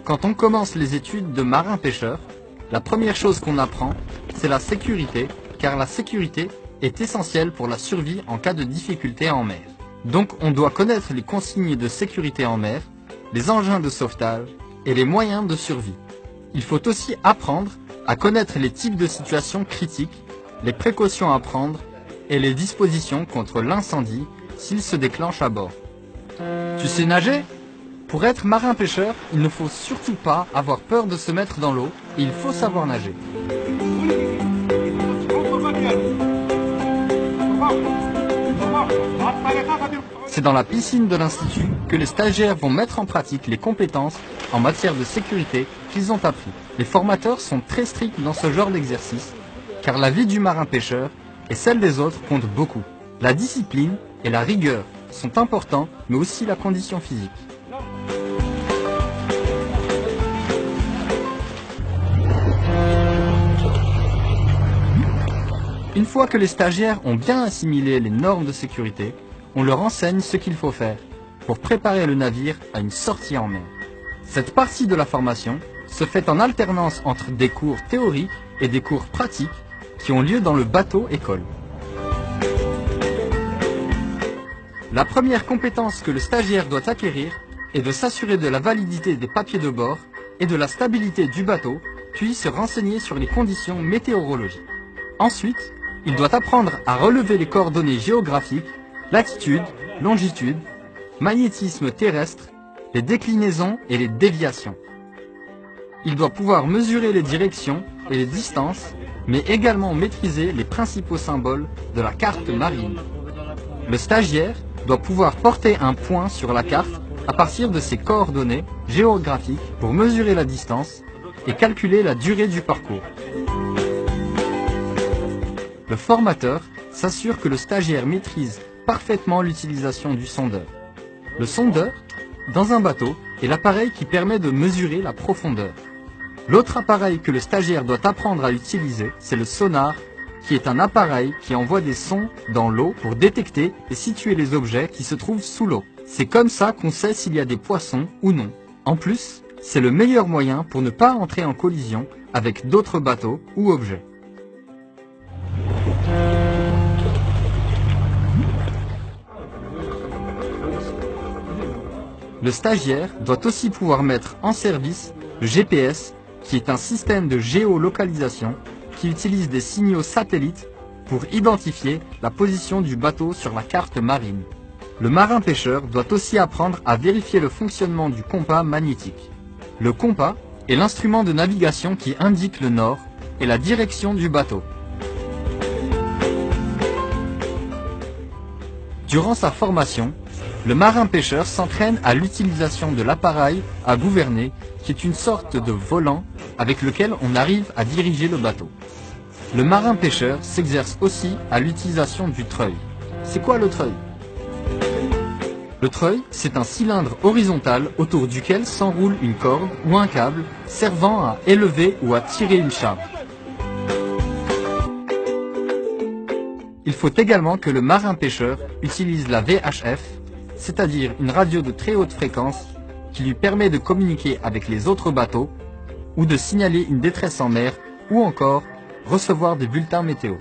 Quand on commence les études de marin-pêcheur, la première chose qu'on apprend, c'est la sécurité, car la sécurité est essentielle pour la survie en cas de difficulté en mer. Donc on doit connaître les consignes de sécurité en mer, les engins de sauvetage et les moyens de survie. Il faut aussi apprendre à connaître les types de situations critiques, les précautions à prendre et les dispositions contre l'incendie s'il se déclenche à bord. Tu sais nager ? Pour être marin-pêcheur, il ne faut surtout pas avoir peur de se mettre dans l'eau et il faut savoir nager. C'est dans la piscine de l'Institut que les stagiaires vont mettre en pratique les compétences en matière de sécurité qu'ils ont appris. Les formateurs sont très stricts dans ce genre d'exercice, car la vie du marin-pêcheur et celle des autres comptent beaucoup. La discipline et la rigueur sont importants, mais aussi la condition physique. Une fois que les stagiaires ont bien assimilé les normes de sécurité, on leur enseigne ce qu'il faut faire pour préparer le navire à une sortie en mer. Cette partie de la formation se fait en alternance entre des cours théoriques et des cours pratiques qui ont lieu dans le bateau-école. La première compétence que le stagiaire doit acquérir est de s'assurer de la validité des papiers de bord et de la stabilité du bateau, puis se renseigner sur les conditions météorologiques. Ensuite, il doit apprendre à relever les coordonnées géographiques, latitude, longitude, magnétisme terrestre, les déclinaisons et les déviations. Il doit pouvoir mesurer les directions et les distances, mais également maîtriser les principaux symboles de la carte marine. Le stagiaire doit pouvoir porter un point sur la carte à partir de ses coordonnées géographiques pour mesurer la distance et calculer la durée du parcours. Le formateur s'assure que le stagiaire maîtrise parfaitement l'utilisation du sondeur. Le sondeur, dans un bateau, est l'appareil qui permet de mesurer la profondeur. L'autre appareil que le stagiaire doit apprendre à utiliser, c'est le sonar, qui est un appareil qui envoie des sons dans l'eau pour détecter et situer les objets qui se trouvent sous l'eau. C'est comme ça qu'on sait s'il y a des poissons ou non. En plus, c'est le meilleur moyen pour ne pas entrer en collision avec d'autres bateaux ou objets. Le stagiaire doit aussi pouvoir mettre en service le GPS, qui est un système de géolocalisation qui utilise des signaux satellites pour identifier la position du bateau sur la carte marine. Le marin-pêcheur doit aussi apprendre à vérifier le fonctionnement du compas magnétique. Le compas est l'instrument de navigation qui indique le nord et la direction du bateau. Durant sa formation, le marin-pêcheur s'entraîne à l'utilisation de l'appareil à gouverner, qui est une sorte de volant avec lequel on arrive à diriger le bateau. Le marin-pêcheur s'exerce aussi à l'utilisation du treuil. C'est quoi le treuil ? Le treuil, c'est un cylindre horizontal autour duquel s'enroule une corde ou un câble servant à élever ou à tirer une charge. Il faut également que le marin-pêcheur utilise la VHF, c'est-à-dire une radio de très haute fréquence qui lui permet de communiquer avec les autres bateaux ou de signaler une détresse en mer ou encore recevoir des bulletins météo.